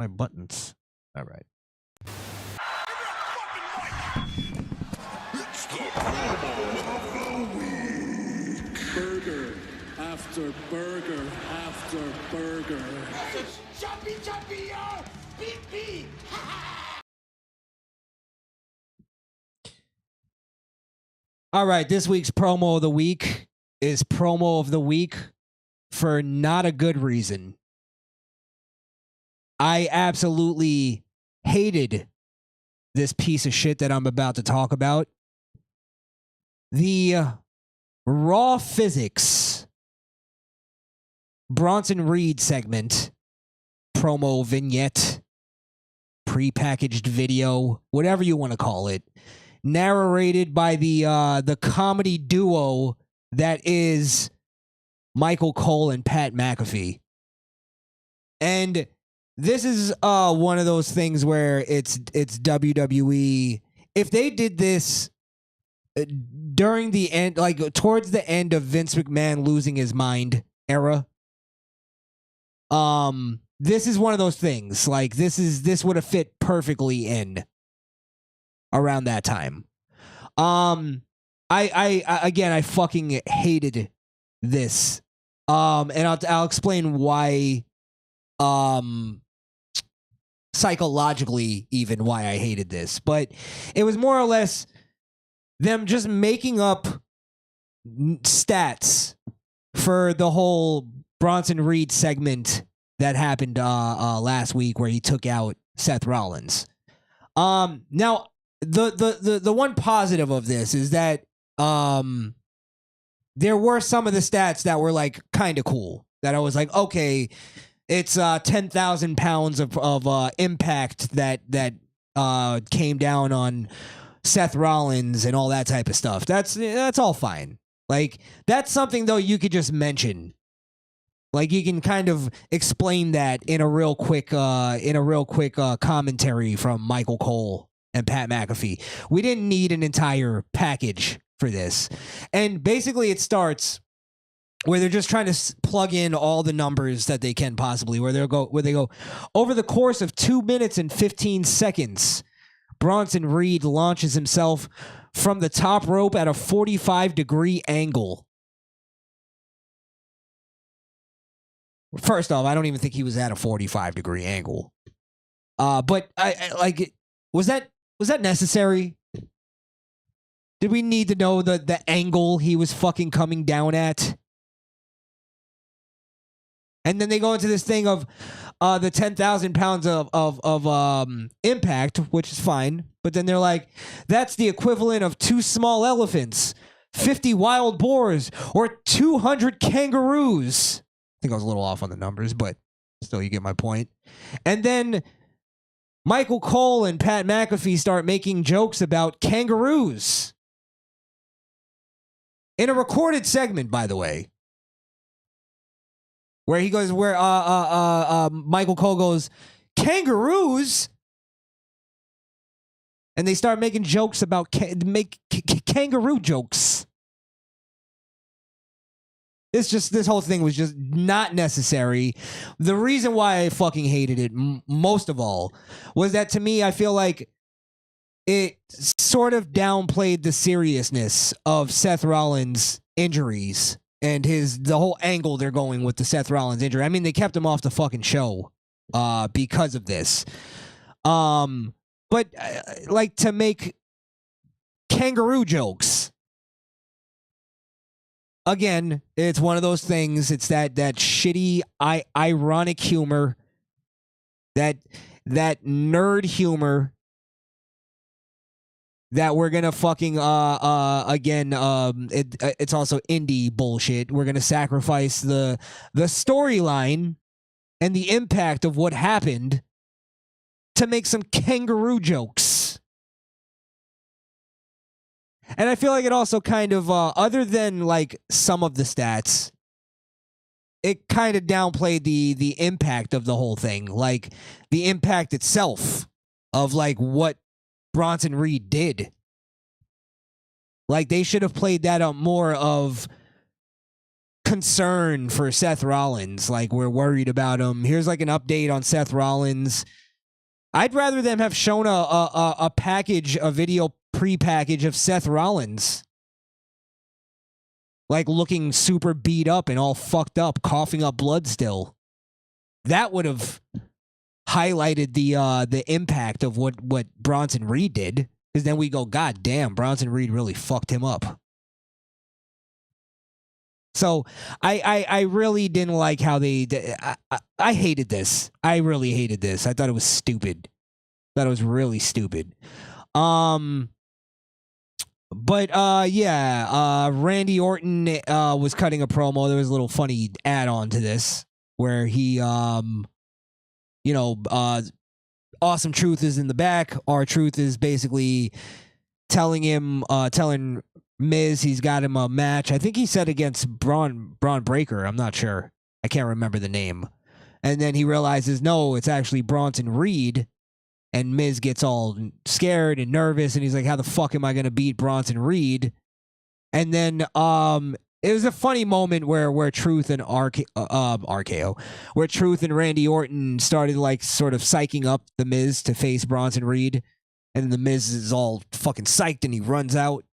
My buttons. All right. It's the promo of the week. Burger after burger after burger. Jumpy, jumpy, beep, beep. All right, this week's promo of the week is promo of the week for not a good reason. I absolutely hated this piece of shit that I'm about to talk about. The Raw Physics Bronson Reed segment, promo vignette, prepackaged video, whatever you want to call it, narrated by the comedy duo that is Michael Cole and Pat McAfee. And this is one of those things where it's WWE. If they did this during the end, like towards the end of Vince McMahon losing his mind era, this is one of those things. Like this would have fit perfectly in around that time. I fucking hated this. And I'll explain why. Psychologically, even why I hated this, but it was more or less them just making up stats for the whole Bronson Reed segment that happened last week where he took out Seth Rollins. Now the one positive of this is that there were some of the stats that were like kind of cool that I was like, okay, it's 10,000 pounds of impact that came down on Seth Rollins and all that type of stuff. That's all fine. Like that's something though you could just mention. Like you can kind of explain that in a real quick commentary from Michael Cole and Pat McAfee. We didn't need an entire package for this. And basically it starts where they're just trying to plug in all the numbers that they can possibly, where they go over the course of 2 minutes and 15 seconds, Bronson Reed launches himself from the top rope at a 45-degree angle. First off, I don't even think he was at a 45-degree angle. But I like, was that necessary? Did we need to know the angle he was fucking coming down at? And then they go into this thing of the 10,000 pounds of impact, which is fine. But then they're like, that's the equivalent of 2 small elephants, 50 wild boars, or 200 kangaroos. I think I was a little off on the numbers, but still, you get my point. And then Michael Cole and Pat McAfee start making jokes about kangaroos. In a recorded segment, by the way. Where he goes, Michael Cole goes, kangaroos? And they start making jokes about, kangaroo jokes. This whole thing was just not necessary. The reason why I fucking hated it, most of all, was that to me, I feel like it sort of downplayed the seriousness of Seth Rollins' injuries. And the whole angle they're going with the Seth Rollins injury. I mean, they kept him off the fucking show because of this. But like to make kangaroo jokes. Again, it's one of those things. It's that shitty, ironic humor. That nerd humor. That we're gonna fucking again it's also indie bullshit. We're gonna sacrifice the storyline and the impact of what happened to make some kangaroo jokes. And I feel like it also kind of other than like some of the stats, it kind of downplayed the impact of the whole thing, like the impact itself of like what Bronson Reed did. Like they should have played that up more of concern for Seth Rollins. Like, we're worried about him. Here's like an update on Seth Rollins. I'd rather them have shown a package, a video pre-package of Seth Rollins, like looking super beat up and all fucked up, coughing up blood still. That would have highlighted the impact of what Bronson Reed did. Because then we go, God damn, Bronson Reed really fucked him up. So I really didn't like how I hated this. I really hated this. I thought it was stupid. Thought it was really stupid. But Randy Orton was cutting a promo. There was a little funny add-on to this where he Awesome Truth is in the back. R-Truth is basically telling Miz he's got him a match. I think he said against Braun Breaker. I'm not sure. I can't remember the name. And then he realizes, no, it's actually Bronson Reed. And Miz gets all scared and nervous. And he's like, how the fuck am I going to beat Bronson Reed? And then it was a funny moment where Truth and RKO, where Truth and Randy Orton started like sort of psyching up the Miz to face Bronson Reed. And the Miz is all fucking psyched and he runs out.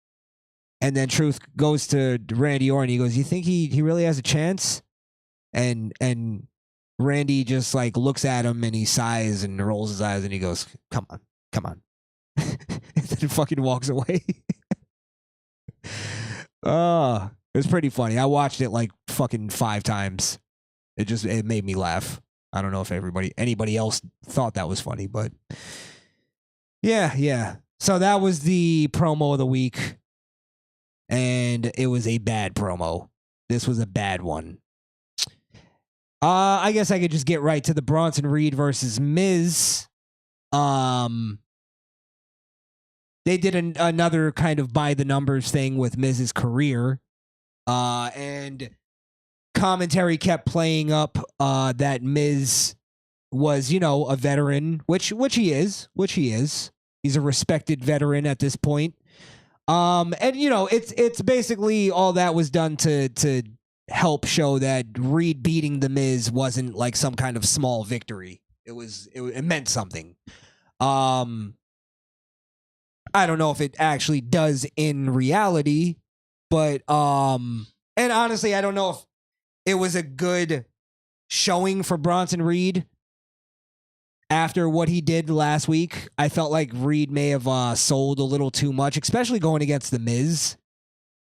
And then Truth goes to Randy Orton. He goes, you think he really has a chance? And Randy just like looks at him and he sighs and rolls his eyes and he goes, come on. And then fucking walks away. It was pretty funny. I watched it like fucking 5 times. It made me laugh. I don't know if anybody else thought that was funny, but yeah. So that was the promo of the week. And it was a bad promo. This was a bad one. I guess I could just get right to the Bronson Reed versus Miz. They did another kind of by the numbers thing with Miz's career. And commentary kept playing up that Miz was, a veteran, which he is. He's a respected veteran at this point. And it's basically all that was done to help show that Reed beating the Miz wasn't like some kind of small victory. It meant something. I don't know if it actually does in reality, but and honestly, I don't know if it was a good showing for Bronson Reed. After what he did last week, I felt like Reed may have sold a little too much, especially going against The Miz.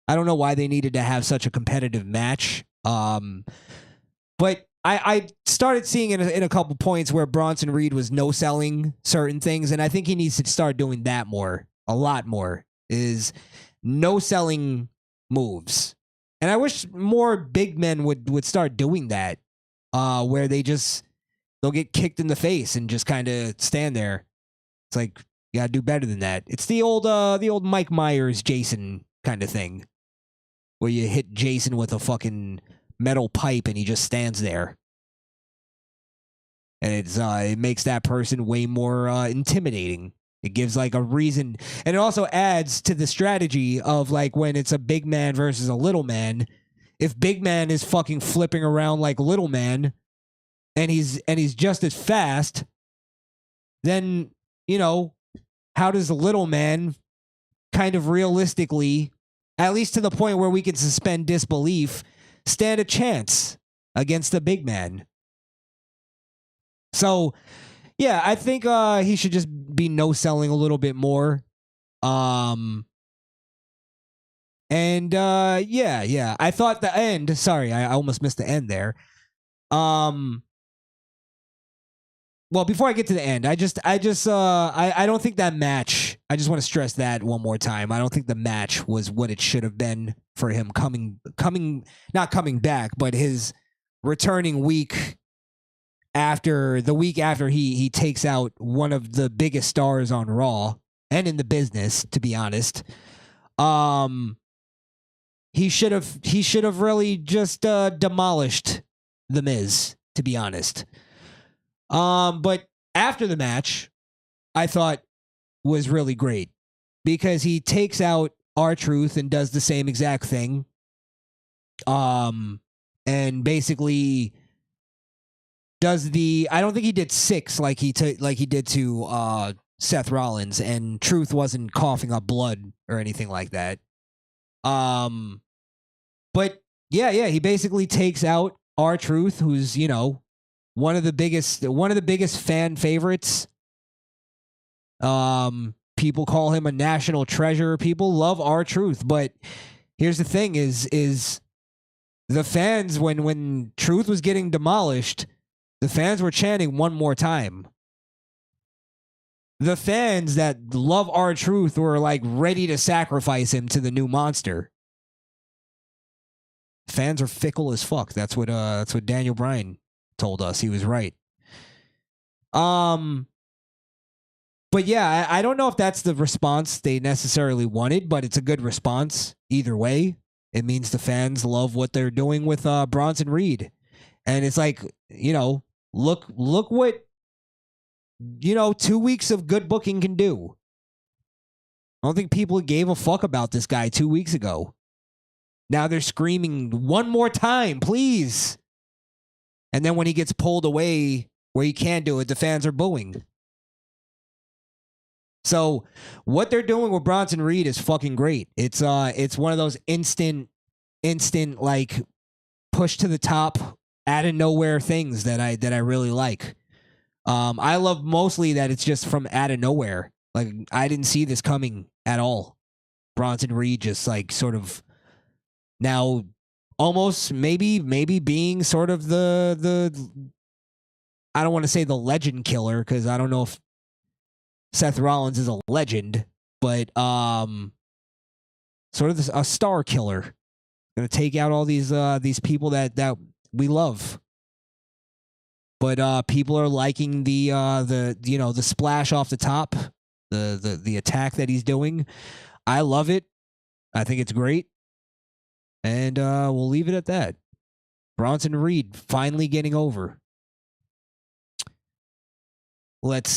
I don't know why they needed to have such a competitive match. But I started seeing in a couple points where Bronson Reed was no-selling certain things, and I think he needs to start doing that more, a lot more, is no-selling moves. And I wish more big men would start doing that, where they'll get kicked in the face and just kind of stand there. It's like, you gotta do better than that. It's the old Mike Myers, Jason kind of thing, where you hit Jason with a fucking metal pipe and he just stands there. And it makes that person way more intimidating. It gives like a reason. And it also adds to the strategy of like when it's a big man versus a little man. If big man is fucking flipping around like little man, and he's just as fast, then, how does the little man kind of realistically, at least to the point where we can suspend disbelief, stand a chance against the big man? So, yeah, I think he should just be no-selling a little bit more. Yeah. I thought the end, sorry, I almost missed the end there. Well, before I get to the end, I don't think that match, I just want to stress that one more time. I don't think the match was what it should have been for him not coming back, but his returning week after he takes out one of the biggest stars on Raw and in the business, to be honest. He should have really just demolished The Miz, to be honest. But after the match, I thought was really great because he takes out R-Truth and does the same exact thing. and basically does I don't think he did 6 like he did to Seth Rollins, and Truth wasn't coughing up blood or anything like that. But yeah, he basically takes out R-Truth, who's, you know, one of the biggest fan favorites. People call him a national treasure. People love R-Truth, but here's the thing: is the fans, when Truth was getting demolished, the fans were chanting one more time. The fans that love R-Truth were like ready to sacrifice him to the new monster. Fans are fickle as fuck. That's what Daniel Bryan told us. He was right. But yeah, I don't know if that's the response they necessarily wanted, but it's a good response either way. It means the fans love what they're doing with Bronson Reed, and it's like, you know, look what, you know, 2 weeks of good booking can do. I don't think people gave a fuck about this guy 2 weeks ago. Now they're screaming one more time, please. And then when he gets pulled away where he can't do it, the fans are booing. So what they're doing with Bronson Reed is fucking great. It's one of those instant like push to the top out of nowhere things that I really like. I love mostly that it's just from out of nowhere. Like, I didn't see this coming at all. Bronson Reed just like sort of now almost maybe being sort of the I don't want to say the legend killer, because I don't know if Seth Rollins is a legend, but sort of a star killer. Gonna take out all these people that we love. But people are liking the you know, the splash off the top, the attack that he's doing. I love it. I think it's great. And we'll leave it at that. Bronson Reed finally getting over. Let's